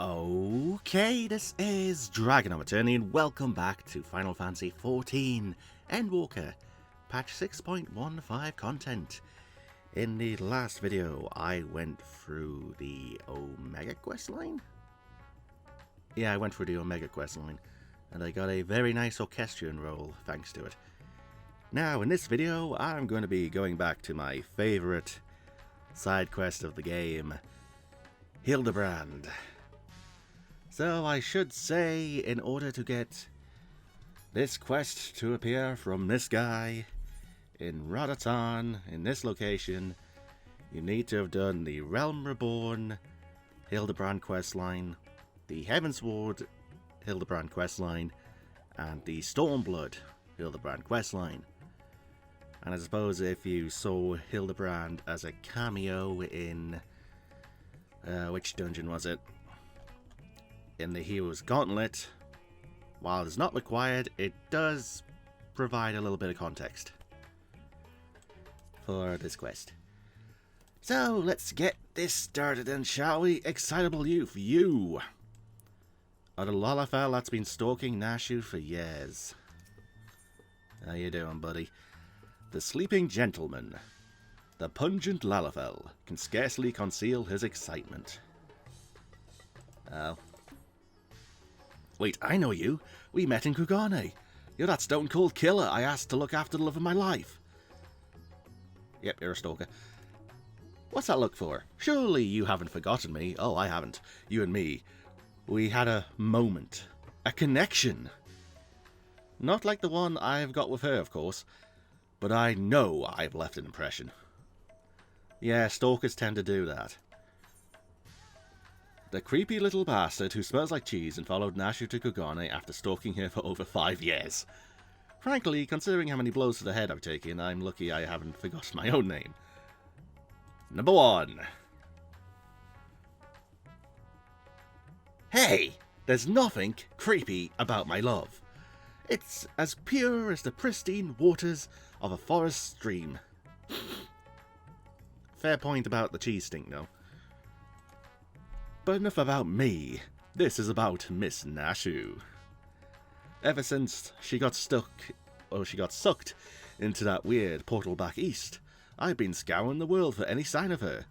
Okay, this is DragonofEternity and welcome back to Final Fantasy XIV Endwalker, patch 6.15 content. In the last video, I went through the Omega questline? Yeah, I went through the Omega questline, and I got a very nice orchestrion roll thanks to it. Now, in this video, I'm going to be going back to my favourite side quest of the game, Hildebrand. So I should say, in order to get this quest to appear from this guy in radz-at-han, in this location, you need to have done the Realm Reborn Hildebrand questline, the Heavensward Hildebrand questline, and the Stormblood Hildebrand questline. And I suppose if you saw Hildebrand as a cameo in... which dungeon was it? In the Hero's Gauntlet, while it's not required, it does provide a little bit of context for this quest. So let's get this started then, shall we? Excitable youth, you are the Lalafell that's been stalking Nashu for years. How you doing, buddy? The sleeping gentleman, the pungent Lalafell, can scarcely conceal his excitement. Oh. Wait, I know you. We met in Kugane. You're that stone-cold killer I asked to look after the love of my life. Yep, you're a stalker. What's that look for? Surely you haven't forgotten me. Oh, I haven't. You and me. We had a moment. A connection. Not like the one I've got with her, of course. But I know I've left an impression. Yeah, stalkers tend to do that. The creepy little bastard who smells like cheese and followed Nashu to Kugane after stalking her for over 5 years. Frankly, considering how many blows to the head I've taken, I'm lucky I haven't forgotten my own name. Number 1. Hey! There's nothing creepy about my love. It's as pure as the pristine waters of a forest stream. Fair point about the cheese stink, though. But enough about me. This is about Miss Nashu. Ever since she got sucked into that weird portal back east, I've been scouring the world for any sign of her.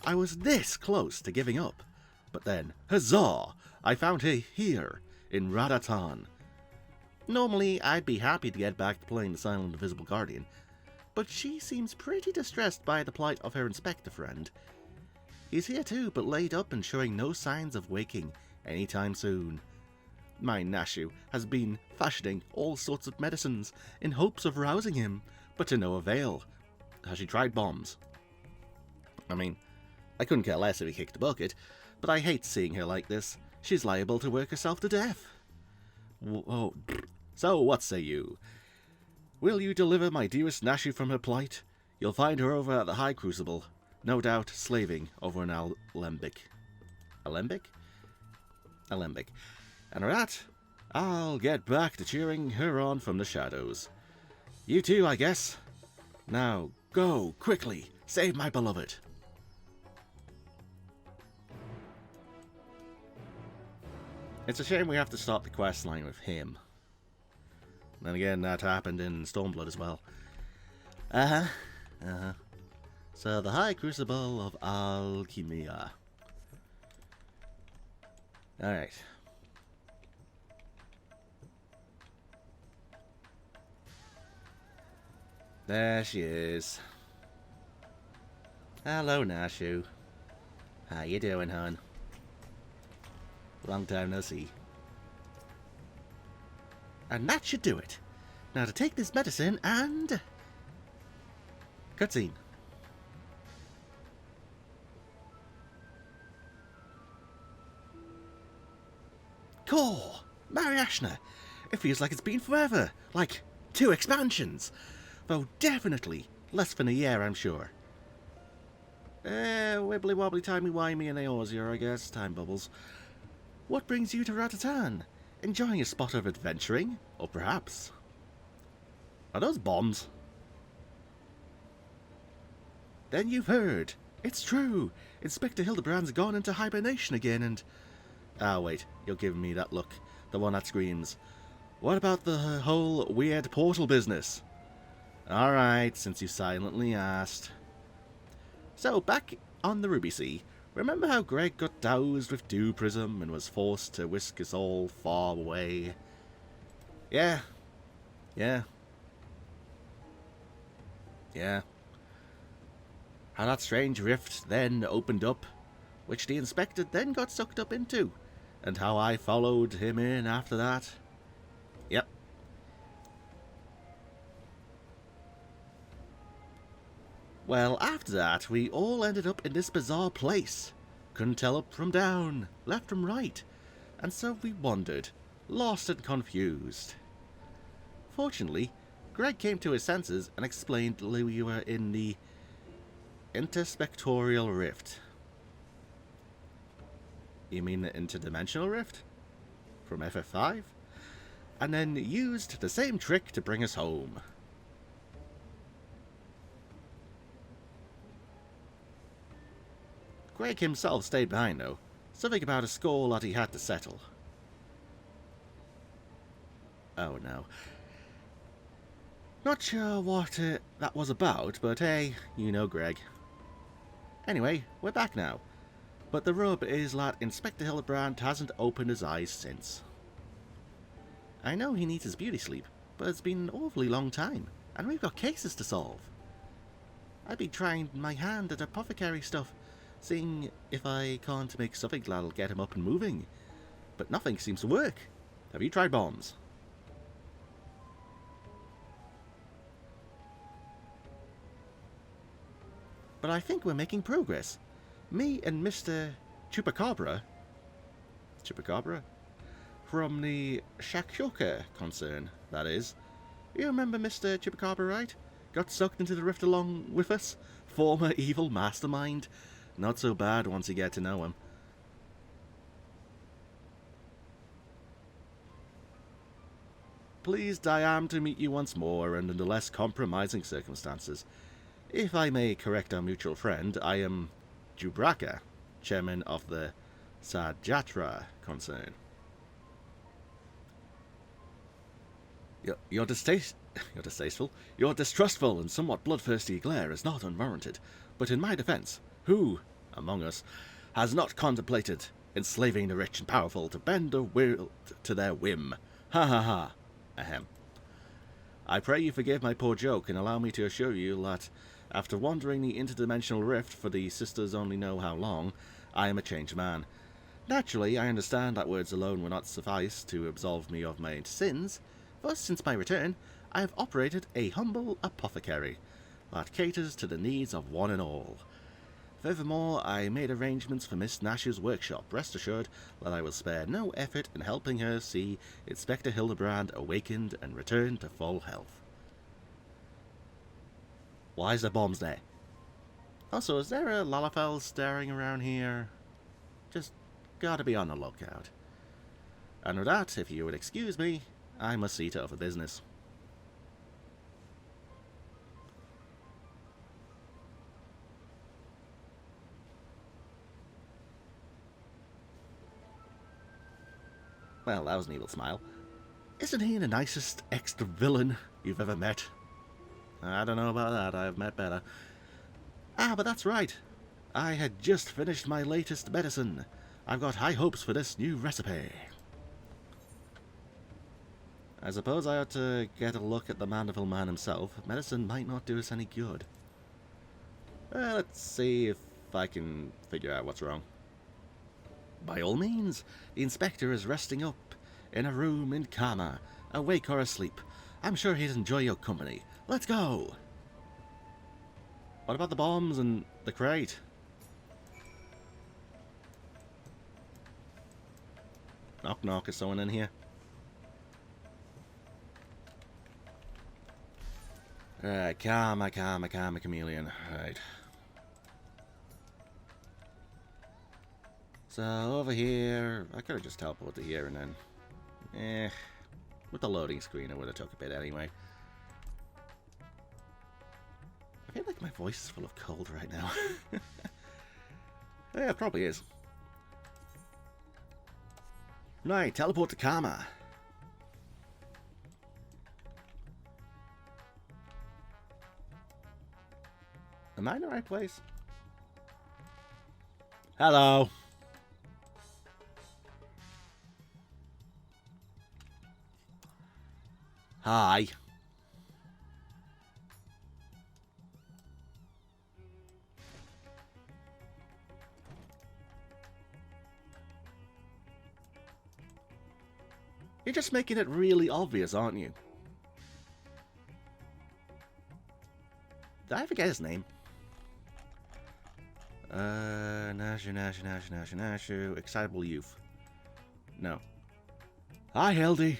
I was this close to giving up. But then, huzzah! I found her here, in radz-at-han. Normally, I'd be happy to get back to playing the Silent Invisible Guardian, but she seems pretty distressed by the plight of her inspector friend. He's here too, but laid up and showing no signs of waking anytime soon. My Nashu has been fashioning all sorts of medicines in hopes of rousing him, but to no avail. Has she tried bombs? I mean, I couldn't care less if he kicked the bucket, but I hate seeing her like this. She's liable to work herself to death. Whoa. So what say you? Will you deliver my dearest Nashu from her plight? You'll find her over at the High Crucible. No doubt slaving over an alembic. Alembic? Alembic. And with that, I'll get back to cheering her on from the shadows. You too, I guess. Now, go, quickly, save my beloved. It's a shame we have to start the quest line with him. Then again, that happened in Stormblood as well. So, the High Crucible of Alchemia. Alright. There she is. Hello, Nashu. How you doing, hon? Long time no see. And that should do it. Now to take this medicine and... Cutscene. Cool! Mariashna! It feels like it's been forever. Like 2 expansions. Though definitely less than a year, I'm sure. Wibbly wobbly timey wimey and Eorzea, I guess. Time bubbles. What brings you to radz-at-han? Enjoying a spot of adventuring? Or perhaps... Are those bombs? Then you've heard. It's true. Inspector Hildebrand's gone into hibernation again and... Ah, wait, you're giving me that look. The one that screams. What about the whole weird portal business? Alright, since you silently asked. So, back on the Ruby Sea, remember how Greg got doused with dew prism and was forced to whisk us all far away? Yeah. How that strange rift then opened up, which the inspector then got sucked up into, and how I followed him in after that. Yep. Well, after that, we all ended up in this bizarre place. Couldn't tell up from down, left from right, and so we wandered, lost and confused. Fortunately, Greg came to his senses and explained that we were in the interspectorial rift. You mean the interdimensional rift? From FF5? And then used the same trick to bring us home. Greg himself stayed behind though, something about a score that he had to settle. Oh no. Not sure what that was about, but hey, you know Greg. Anyway, we're back now. But the rub is that Inspector Hildebrand hasn't opened his eyes since. I know he needs his beauty sleep, but it's been an awfully long time, and we've got cases to solve. I've been trying my hand at apothecary stuff, seeing if I can't make something that'll get him up and moving. But nothing seems to work. Have you tried bombs? But I think we're making progress. Me and Mr. Chupacabra from the Shakshoka concern, that is. You remember Mr. Chupacabra, right? Got sucked into the rift along with us? Former evil mastermind. Not so bad once you get to know him. Pleased I am to meet you once more, and under less compromising circumstances. If I may correct our mutual friend, I am Jubraka, chairman of the Sajatra concern. Your distrustful and somewhat bloodthirsty glare is not unwarranted, but in my defense, who, among us, has not contemplated enslaving the rich and powerful to bend the world to their whim? Ha ha ha. Ahem. I pray you forgive my poor joke and allow me to assure you that, after wandering the interdimensional rift for the sisters only know how long, I am a changed man. Naturally, I understand that words alone will not suffice to absolve me of my sins, but since my return, I have operated a humble apothecary that caters to the needs of one and all. Furthermore, I made arrangements for Miss Nash's workshop. Rest assured that I will spare no effort in helping her see Inspector Hildebrand awakened and return to full health. Why is there bombs there? Also, is there a Lalafell staring around here? Just gotta be on the lookout. And with that, if you would excuse me, I must see to other business. Well, that was an evil smile. Isn't he the nicest ex-villain you've ever met? I don't know about that, I've met better. Ah, but that's right. I had just finished my latest medicine. I've got high hopes for this new recipe. I suppose I ought to get a look at the Mandeville man himself. Medicine might not do us any good. Let's see if I can figure out what's wrong. By all means, the inspector is resting up in a room in Karma, awake or asleep. I'm sure he'd enjoy your company. Let's go! What about the bombs and the crate? Knock knock, is someone in here? Alright, Karma, chameleon. Right. So, over here, I could have just teleported here and then... with the loading screen it would have took a bit anyway. I feel like my voice is full of cold right now. Yeah, it probably is. Right, teleport to Karma. Am I in the right place? Hello. Hi. You're just making it really obvious, aren't you? Did I forget his name? Nashu. Excitable youth. No. Hi, Hildy.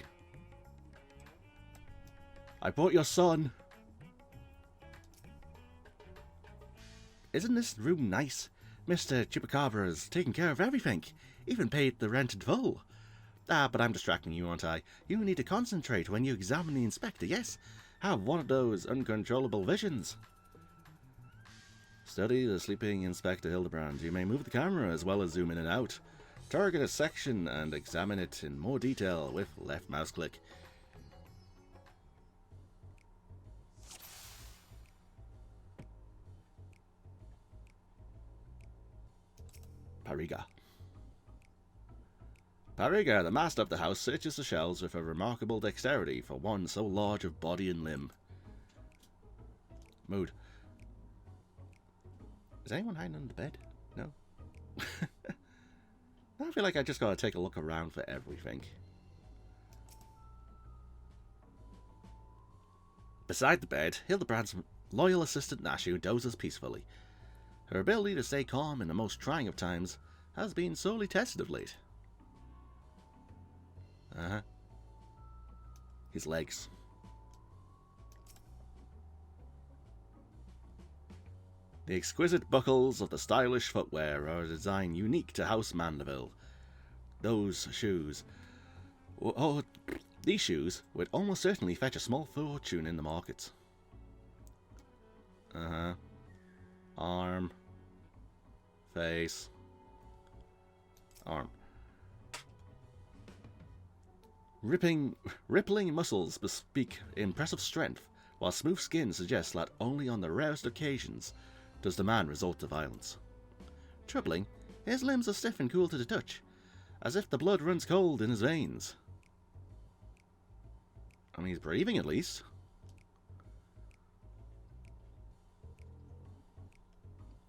I brought your son. Isn't this room nice? Mr. Chupacabra's taken care of everything. Even paid the rent in full. Ah, but I'm distracting you, aren't I? You need to concentrate when you examine the inspector, yes? Have one of those uncontrollable visions. Study the sleeping Inspector Hildebrand. You may move the camera as well as zoom in and out. Target a section and examine it in more detail with left mouse click. Pariga. Pariga, the master of the house, searches the shelves with a remarkable dexterity for one so large of body and limb. Mood. Is anyone hiding under the bed? No? I feel like I just gotta take a look around for everything. Beside the bed, Hildebrand's loyal assistant Nashu dozes peacefully. Her ability to stay calm in the most trying of times has been sorely tested of late. His legs. The exquisite buckles of the stylish footwear are a design unique to House Mandeville. Those shoes... Oh, these shoes would almost certainly fetch a small fortune in the markets. Arm. Face. Arm. Rippling muscles bespeak impressive strength, while smooth skin suggests that only on the rarest occasions does the man resort to violence. Troubling, his limbs are stiff and cool to the touch, as if the blood runs cold in his veins. I mean, he's breathing at least.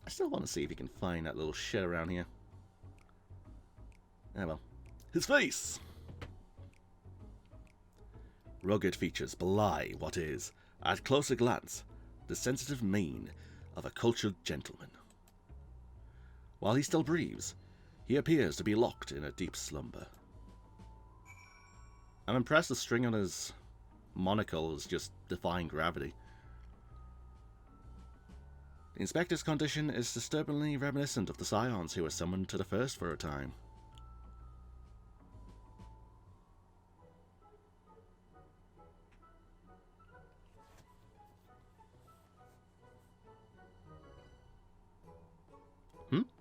I still want to see if he can find that little shit around here. Ah well. His face! Rugged features belie what is, at closer glance, the sensitive mien of a cultured gentleman. While he still breathes, he appears to be locked in a deep slumber. I'm impressed the string on his monocle is just defying gravity. The inspector's condition is disturbingly reminiscent of the scions who were summoned to the First for a time.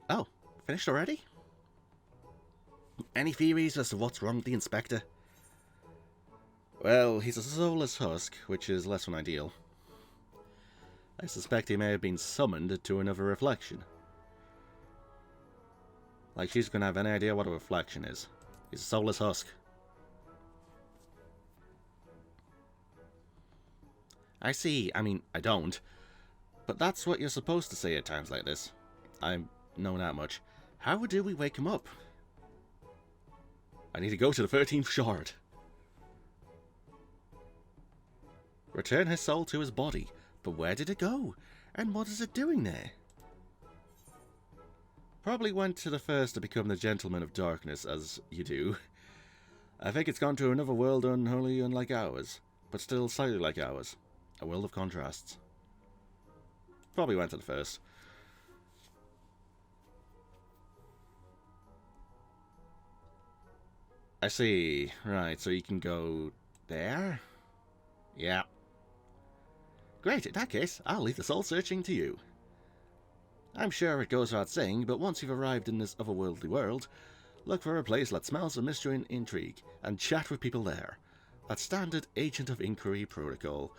Oh, finished already? Any theories as to what's wrong with the inspector? Well, he's a soulless husk, which is less than ideal. I suspect he may have been summoned to another reflection. Like she's gonna have any idea what a reflection is. He's a soulless husk. I see. I mean, I don't. But that's what you're supposed to say at times like this. I know that much. How do we wake him up? I need to go to the 13th shard. Return his soul to his body. But where did it go? And what is it doing there? Probably went to the first to become the Gentleman of Darkness, as you do. I think it's gone to another world unholy unlike ours, but still slightly like ours. A world of contrasts. Probably went to the first. I see. Right, so you can go there? Yeah. Great, in that case, I'll leave the soul searching to you. I'm sure it goes without saying, but once you've arrived in this otherworldly world, Look for a place that smells of mystery and intrigue, and chat with people there. That's standard Agent of Inquiry protocol.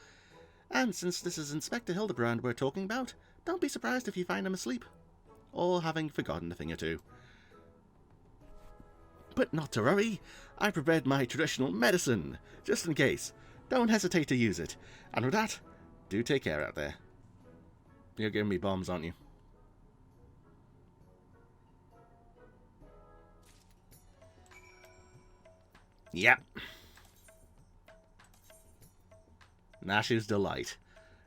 And since this is Inspector Hildebrand we're talking about, don't be surprised if you find him asleep. Or having forgotten a thing or two. But not to worry, I prepared my traditional medicine, just in case. Don't hesitate to use it. And with that, do take care out there. You're giving me bombs, aren't you? Yep. Nashu's Delight.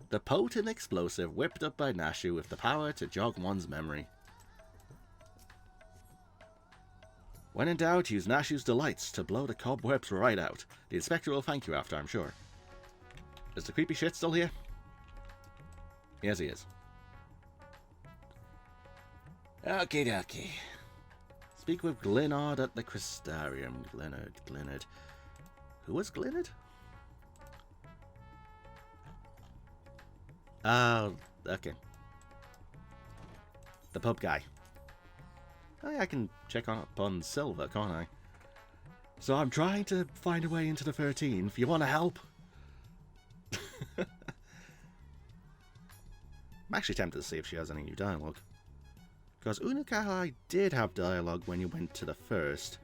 The potent explosive whipped up by Nashu with the power to jog one's memory. When in doubt, use Nashu's Delights to blow the cobwebs right out. The Inspector will thank you after, I'm sure. Is the creepy shit still here? Yes, he is. Okie dokie. Speak with Glenard at the Crystarium. Glenard. Who was Glenard? Oh, okay. The pub guy. Oh, I can check up on Silver, can't I? So I'm trying to find a way into the 13. If you want to help. I'm actually tempted to see if she has any new dialogue. Because Unukai did have dialogue when you went to the first.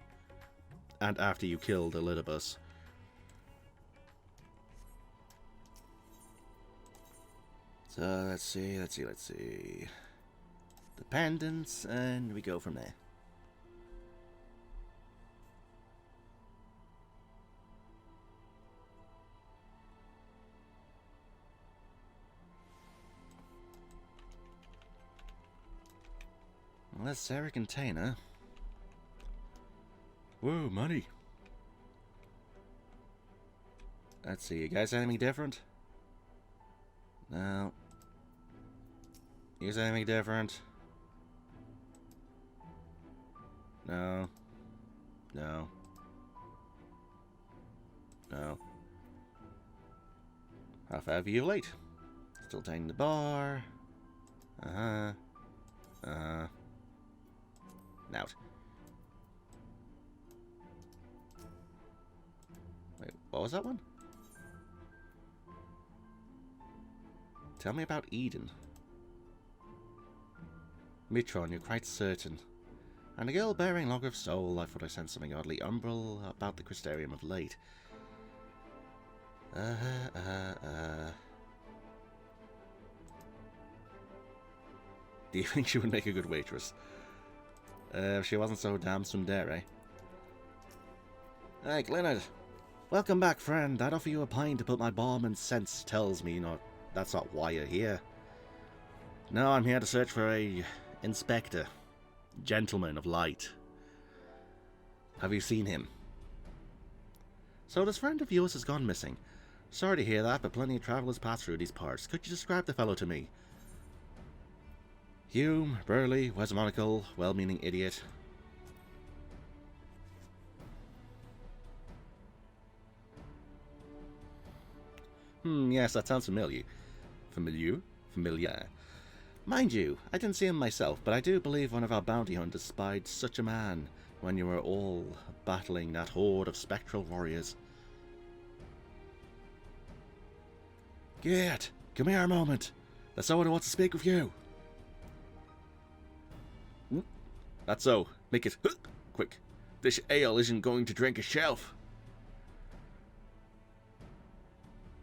And after you killed Elidibus. So let's see. The pendants, and we go from there. Well, that's Sarah Container. Whoa, money. Let's see, you guys anything different? No. You guys anything different? No. No. No. Half hour view late. Still taking the bar. Out. Wait, what was that one? Tell me about Eden. Mitron, you're quite certain. And a girl bearing log of soul, I thought I sensed something oddly umbral about the Crystarium of late. Do you think she would make a good waitress? If she wasn't so damn tsundere. Hey, Glenard. Welcome back, friend. I'd offer you a pint to put my balm and sense tells me that's not why you're here. No, I'm here to search for a inspector. Gentleman of light. Have you seen him? So this friend of yours has gone missing. Sorry to hear that, but plenty of travellers pass through these parts. Could you describe the fellow to me? Hume, burly, wears a monocle, well-meaning idiot. Yes, that sounds familiar. Familiar. Mind you, I didn't see him myself, but I do believe one of our bounty hunters spied such a man when you were all battling that horde of spectral warriors. Get! Come here a moment. There's someone who wants to speak with you. That's so. Make it quick. This ale isn't going to drink a shelf.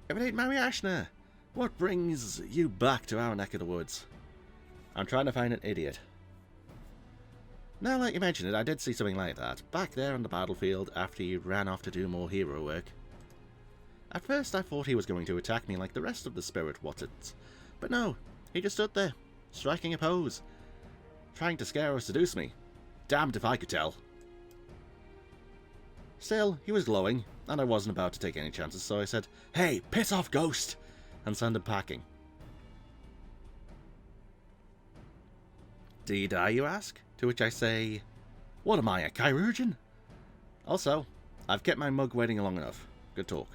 If it ain't Mary Ashner, what brings you back to our neck of the woods? I'm trying to find an idiot. Now that you mention it, I did see something like that, back there on the battlefield after you ran off to do more hero work. At first I thought he was going to attack me like the rest of the spirit Wattets, but no, he just stood there, striking a pose, trying to scare or seduce me. Damned if I could tell. Still, he was glowing, and I wasn't about to take any chances, so I said, "Hey, piss off, ghost!" and sent him packing. Do you die, you ask? To which I say, what am I, a chirurgeon? Also, I've kept my mug waiting long enough. Good talk.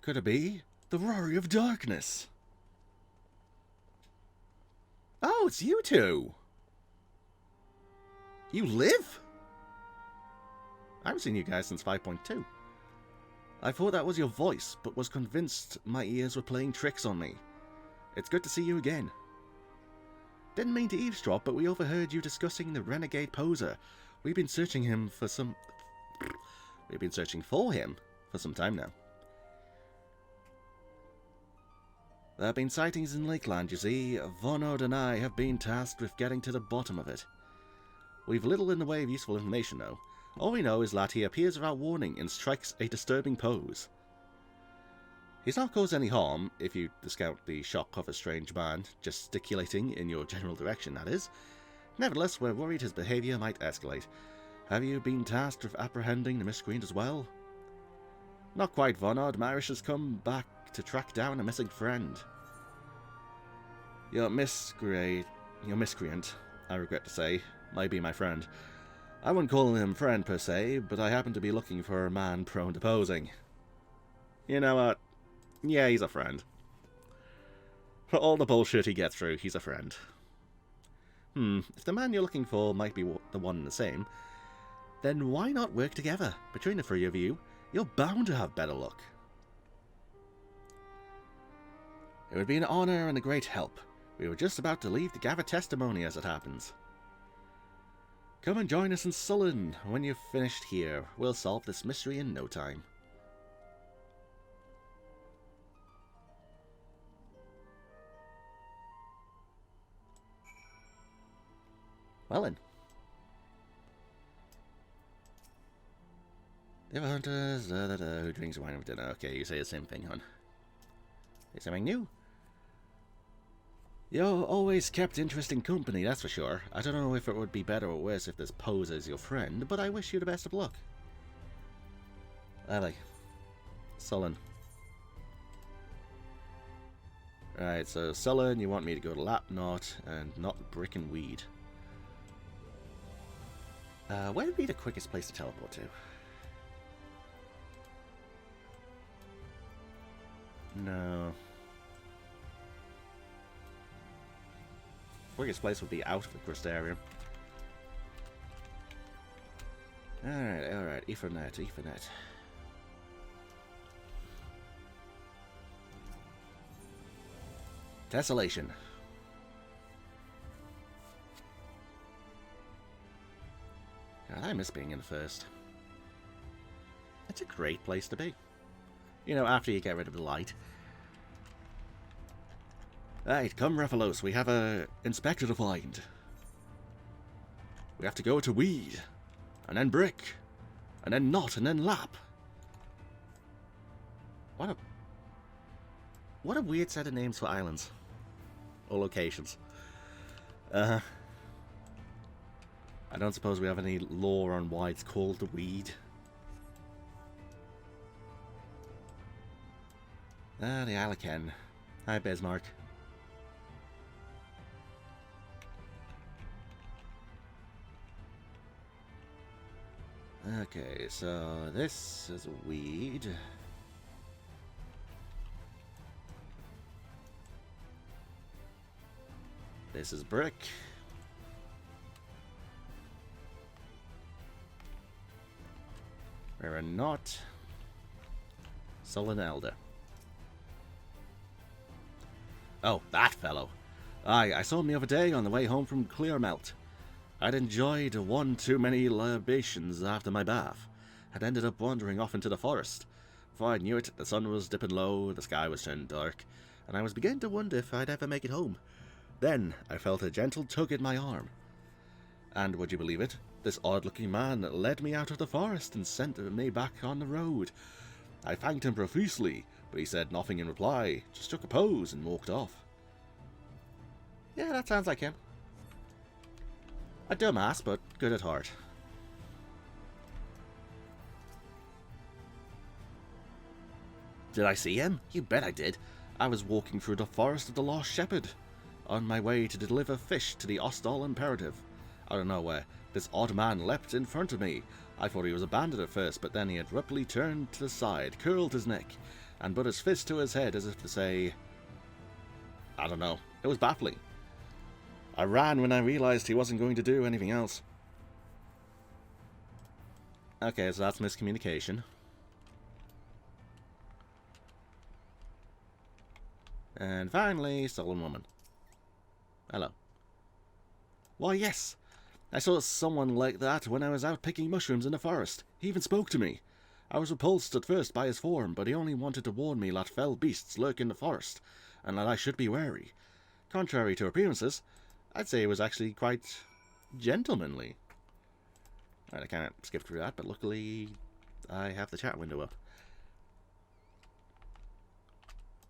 Could it be the Rory of Darkness? Oh, it's you two! You live? I haven't seen you guys since 5.2. I thought that was your voice, but was convinced my ears were playing tricks on me. It's good to see you again. Didn't mean to eavesdrop, but we overheard you discussing the renegade poser. We've been searching for some time now. There have been sightings in Lakeland, you see. Vonod and I have been tasked with getting to the bottom of it. We've little in the way of useful information, though. All we know is that he appears without warning and strikes a disturbing pose. He's not caused any harm, if you discount the shock of a strange man gesticulating in your general direction, that is. Nevertheless, we're worried his behaviour might escalate. Have you been tasked with apprehending the miscreant as well? Not quite, Vonod. Marish has come back to track down a missing friend. Your miscreant, I regret to say, might be my friend. I wouldn't call him friend per se, but I happen to be looking for a man prone to posing. You know what? Yeah, he's a friend. For all the bullshit he gets through, he's a friend. If the man you're looking for might be the one and the same, then why not work together? Between the three of you, you're bound to have better luck. It would be an honour and a great help. We were just about to leave to gather testimony as it happens. Come and join us in Sullen. When you've finished here, we'll solve this mystery in no time. Well then. The other hunters, who drinks wine with dinner. Okay, you say the same thing, hon. Say something new? You're always kept interesting company, that's for sure. I don't know if it would be better or worse if this poser is your friend, but I wish you the best of luck. Allie. Sullen. Right, so Sullen, you want me to go to Lapknot and not Brick and Weed. Where would be the quickest place to teleport to? No. Quickest place would be out of the Crystarium. Alright, Ethernet. Tessellation. God, I miss being in first. It's a great place to be. You know, after you get rid of the light. Right, come Rephilos, we have a inspector to find. We have to go to Weed, and then Brick, and then Knot, and then Lap. What a weird set of names for islands. Or locations. I don't suppose we have any lore on why it's called the Weed. The Alaken. Hi, Bismarck. Okay, so this is a Weed. This is Brick. We're not Sullen Elder. Oh, that fellow. Aye, I saw him the other day on the way home from Clearmelt. I'd enjoyed one too many libations after my bath. Had ended up wandering off into the forest. Before I knew it, the sun was dipping low, the sky was turning dark, and I was beginning to wonder if I'd ever make it home. Then I felt a gentle tug at my arm. And would you believe it? This odd-looking man led me out of the forest and sent me back on the road. I thanked him profusely, but he said nothing in reply, just took a pose and walked off. Yeah, that sounds like him. A dumbass, but good at heart. Did I see him? You bet I did. I was walking through the forest of the Lost Shepherd, on my way to deliver fish to the Ostal Imperative. Out of nowhere, this odd man leapt in front of me. I thought he was a bandit at first, but then he abruptly turned to the side, curled his neck, and put his fist to his head as if to say... I don't know. It was baffling. I ran when I realized he wasn't going to do anything else. Okay, so that's miscommunication. And finally, stolen woman. Hello. Why, yes. I saw someone like that when I was out picking mushrooms in the forest. He even spoke to me. I was repulsed at first by his form, but he only wanted to warn me that fell beasts lurk in the forest, and that I should be wary. Contrary to appearances, I'd say he was actually quite gentlemanly. Right, I can't skip through that, but luckily I have the chat window up.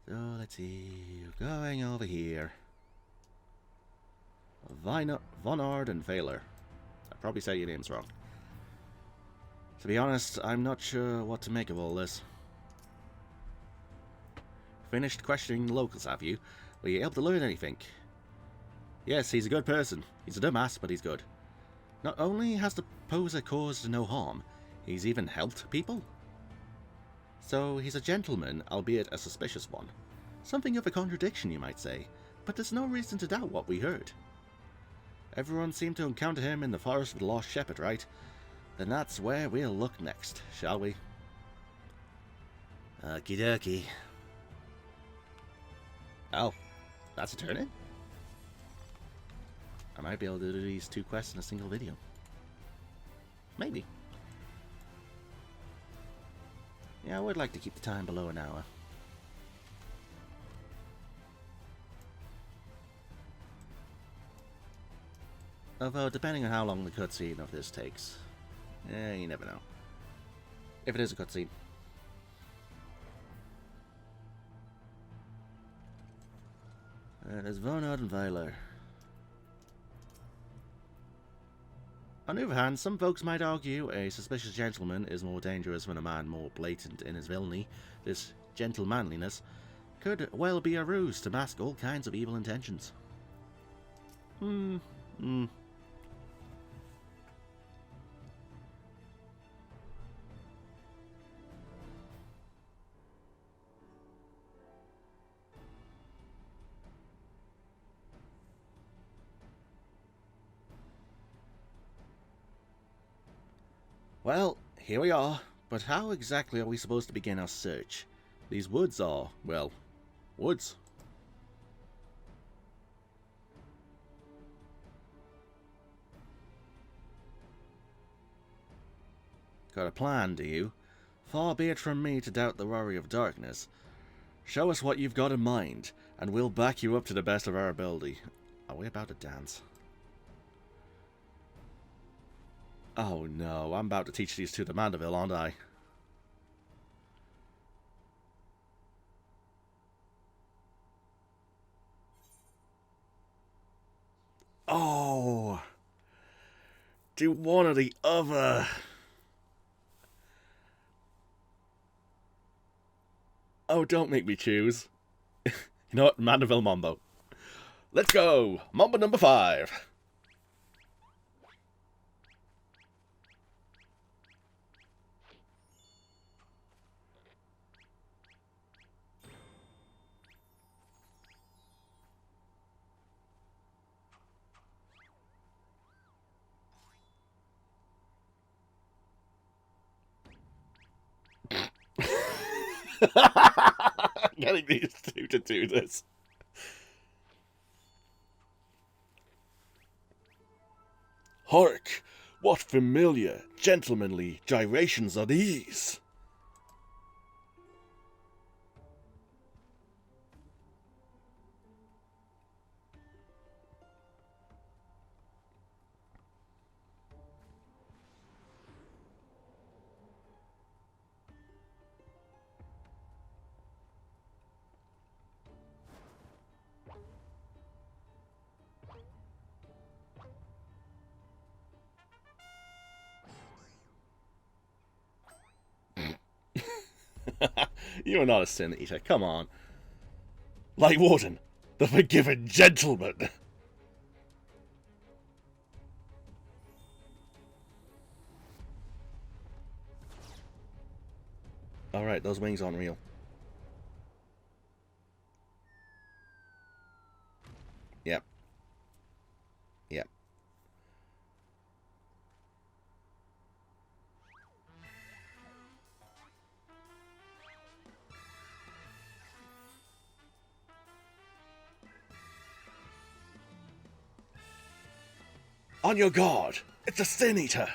So, let's see, going over here. Vonard and Failer. I probably said your names wrong. To be honest, I'm not sure what to make of all this. Finished questioning the locals, have you? Were you able to learn anything? Yes, he's a good person. He's a dumbass, but he's good. Not only has the poser caused no harm, he's even helped people. So he's a gentleman, albeit a suspicious one. Something of a contradiction, you might say, but there's no reason to doubt what we heard. Everyone seemed to encounter him in the forest of the Lost Shepherd, right? Then that's where we'll look next, shall we? Okie dokie. Oh, that's a turn-in? I might be able to do these 2 quests in a single video. Maybe. Yeah, I would like to keep the time below an hour. Although, depending on how long the cutscene of this takes, you never know. If it is a cutscene. There's Vonard and Veiler. On the other hand, some folks might argue a suspicious gentleman is more dangerous than a man more blatant in his villainy. This gentlemanliness could well be a ruse to mask all kinds of evil intentions. Well, here we are, but how exactly are we supposed to begin our search? These woods are, well, woods. Got a plan, do you? Far be it from me to doubt the Warrior of Darkness. Show us what you've got in mind, and we'll back you up to the best of our ability. Are we about to dance? Oh no, I'm about to teach these two to Mandeville, aren't I? Oh! Do one or the other! Oh, don't make me choose. You know what? Mandeville Mambo. Let's go! Mambo number 5! Getting these two to do this. Hark! What familiar, gentlemanly gyrations are these? You are not a sin eater, come on. Light Warden, the forgiven gentleman. Alright, those wings aren't real. Yep. Yep. On your guard! It's a Sin Eater!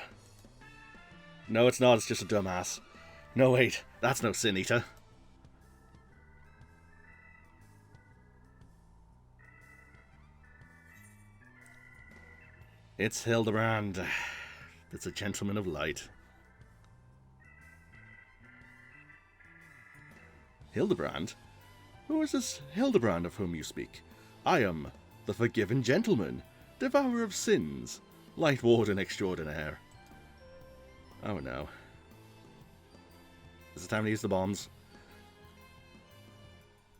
No, it's not, it's just a dumbass. No, wait, that's no Sin Eater. It's Hildebrand. It's a gentleman of light. Hildebrand? Who is this Hildebrand of whom you speak? I am the Forgiven Gentleman, Devourer of Sins, Light Warden Extraordinaire. Oh no. Is it time to use the bombs?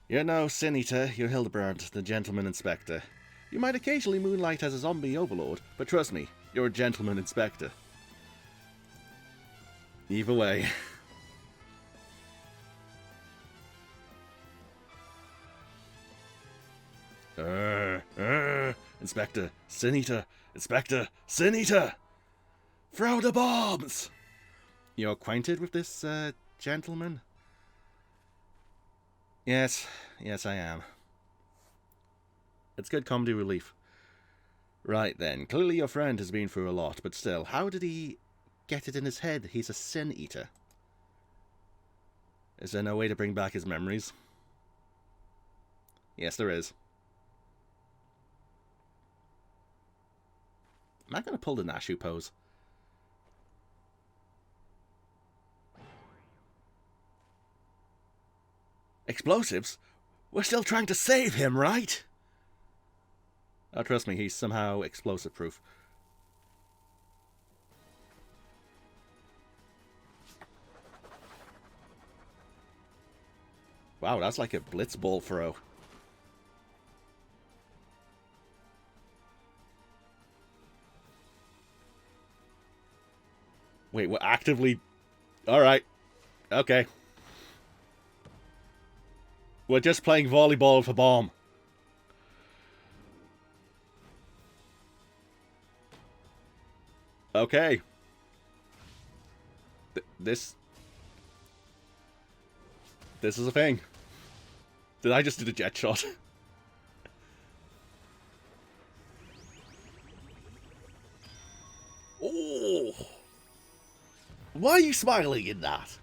You're no Sin Eater, you're Hildebrand, the Gentleman Inspector. You might occasionally moonlight as a zombie overlord, but trust me, you're a Gentleman Inspector. Either way. Inspector, Sin Eater, Inspector, Sin Eater! Throw the bombs! You're acquainted with this, gentleman? Yes, I am. It's good comedy relief. Right then, clearly your friend has been through a lot, but still, how did he get it in his head he's a Sin Eater? Is there no way to bring back his memories? Yes, there is. Am I going to pull the Nashu pose? Explosives? We're still trying to save him, right? Oh, trust me, he's somehow explosive-proof. Wow, that's like a blitzball throw. Wait, we're actively... Alright. Okay. We're just playing volleyball for bomb. Okay. This is a thing. Did I just do the jet shot? Oh! Why are you smiling in that?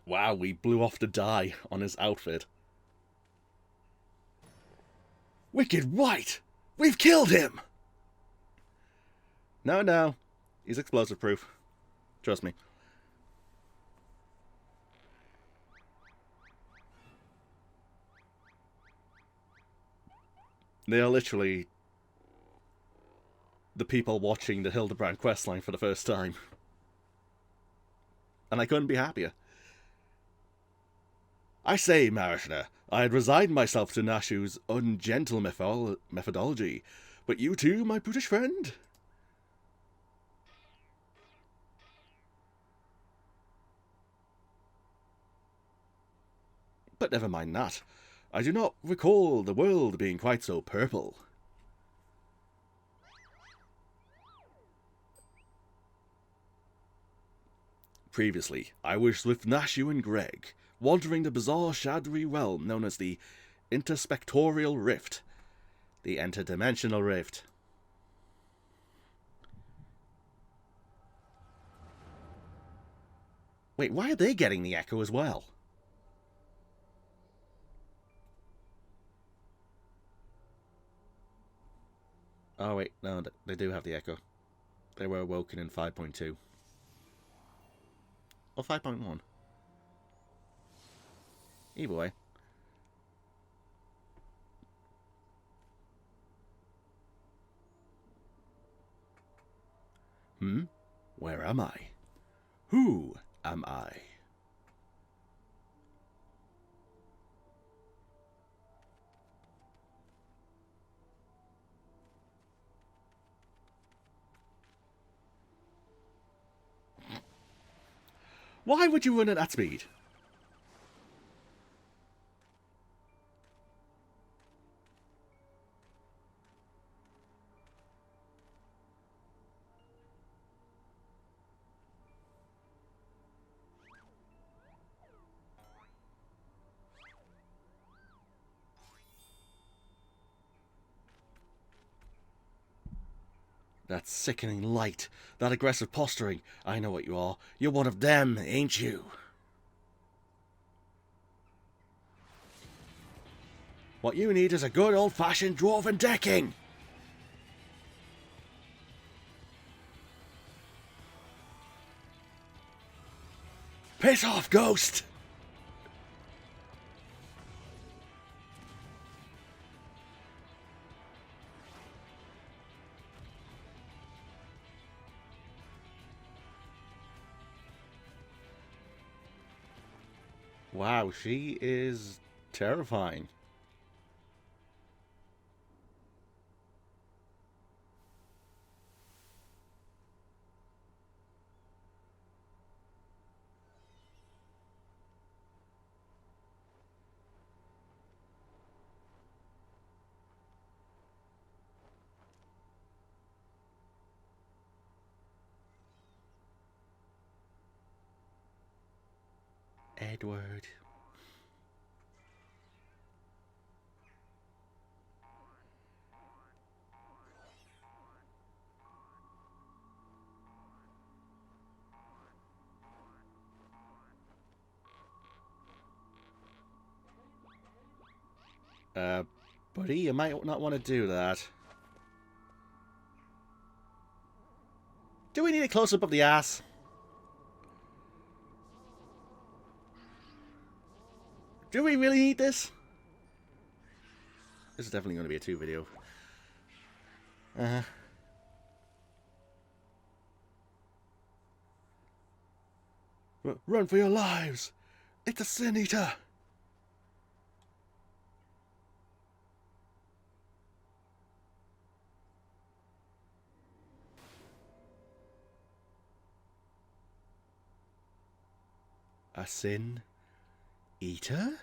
Wow, we blew off the dye on his outfit. Wicked White! We've killed him! No. He's explosive proof. Trust me. They are literally the people watching the Hildebrand questline for the first time. And I couldn't be happier. I say, Marishna, I had resigned myself to Nashu's ungentle methodology, but you too, my brutish friend? But never mind that. I do not recall the world being quite so purple. Previously, I was with Nashu and Greg, wandering the bizarre shadowy realm known as the Interspectorial Rift. The Interdimensional Rift. Wait, why are they getting the echo as well? Oh wait, no, they do have the echo. They were awoken in 5.2. Or 5.1. Either way. Where am I? Who am I? Why would you run at that speed? That sickening light, that aggressive posturing. I know what you are. You're one of them, ain't you? What you need is a good old-fashioned dwarven decking. Piss off, ghost! Wow, she is terrifying. Edward. Buddy, you might not want to do that. Do we need a close-up of the ass? Do we really need this? This is definitely going to be a 2 video. Run for your lives! It's a Sin Eater! A Sin Eater?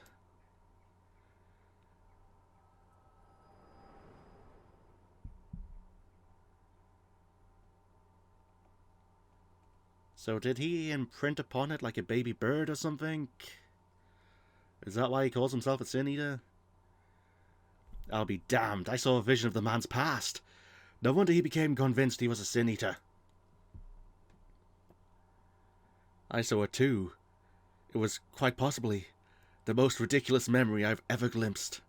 So did he imprint upon it like a baby bird or something? Is that why he calls himself a Sin Eater? I'll be damned, I saw a vision of the man's past. No wonder he became convinced he was a Sin Eater. I saw it too. It was quite possibly the most ridiculous memory I've ever glimpsed.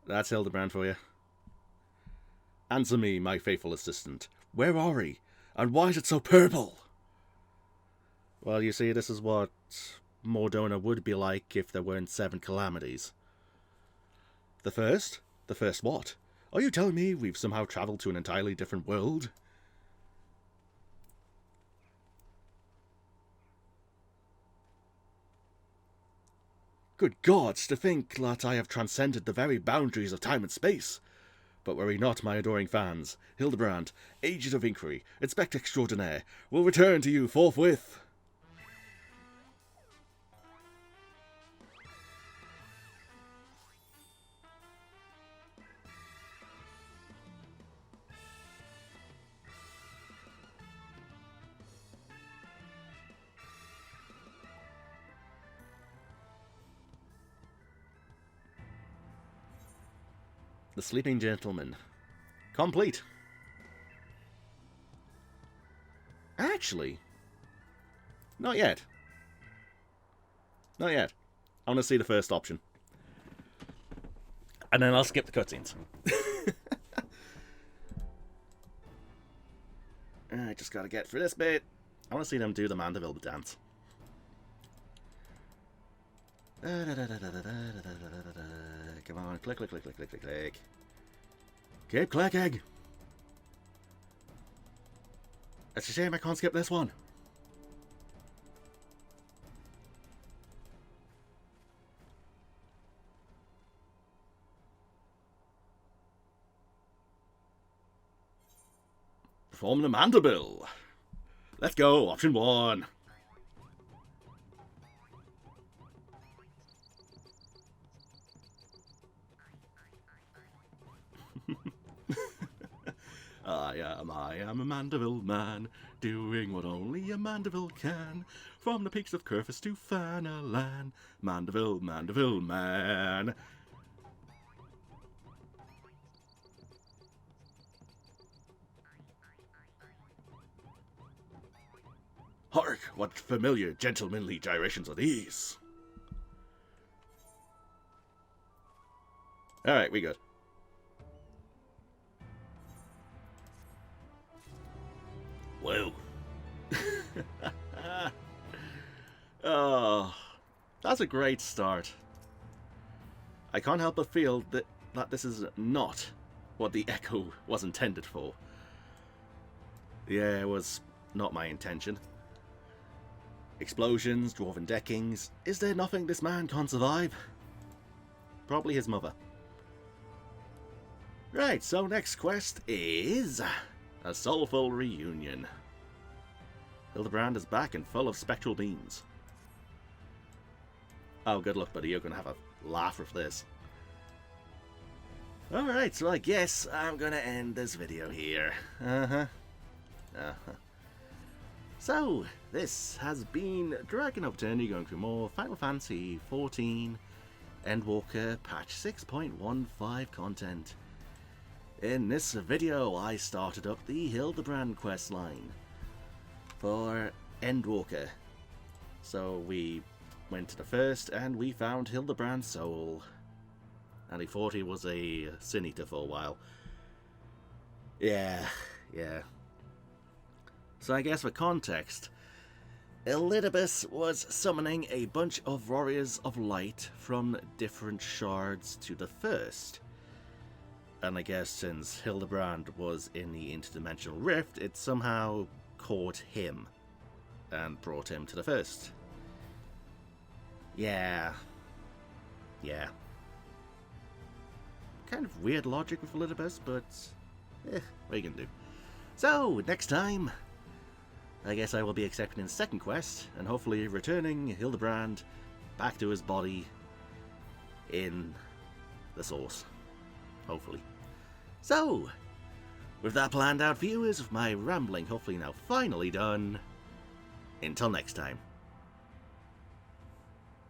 That's Hildebrand for you. Answer me, my faithful assistant. Where are he? And why is it so purple? Well, you see, this is what Mordona would be like if there weren't 7 calamities. The first? The first what? Are you telling me we've somehow travelled to an entirely different world? Good gods, to think that I have transcended the very boundaries of time and space. But worry not, my adoring fans. Hildebrand, Agent of Inquiry, Inspector Extraordinaire, will return to you forthwith. The Sleeping Gentleman. Complete. Actually, not yet. Not yet. I want to see the first option. And then I'll skip the cutscenes. I just gotta get through this bit. I want to see them do the Mandeville dance. Come on, click, click, click, click, click, click, click. Keep clicking. It's a shame I can't skip this one. Perform the Mandible. Let's go, option 1. I am a Mandeville man, doing what only a Mandeville can. From the peaks of Curfus to Fanalan, Mandeville, Mandeville man. Hark, what familiar gentlemanly gyrations are these? Alright, we good. Whoa. Oh, that's a great start. I can't help but feel that this is not what the echo was intended for. Yeah, it was not my intention. Explosions, dwarven deckings. Is there nothing this man can't survive? Probably his mother. Right, so next quest is a soulful reunion. Hildebrand is back and full of spectral beams. Oh, good luck, buddy. You're going to have a laugh with this. Alright, so I guess I'm going to end this video here. So, this has been DragonofEternity going through more Final Fantasy 14 Endwalker patch 6.15 content. In this video, I started up the Hildebrand questline for Endwalker. So we went to the first and we found Hildebrand's soul. And he thought he was a Sin Eater for a while. Yeah. So I guess for context, Hildibrand was summoning a bunch of Warriors of Light from different shards to the first. And I guess since Hildebrand was in the interdimensional rift, it somehow caught him and brought him to the first. Yeah. Kind of weird logic with Hildibrand, but what are you gonna do? So, next time, I guess I will be accepting his second quest, and hopefully returning Hildebrand back to his body in the source. Hopefully. So, with that planned out, viewers, with my rambling hopefully now finally done, until next time.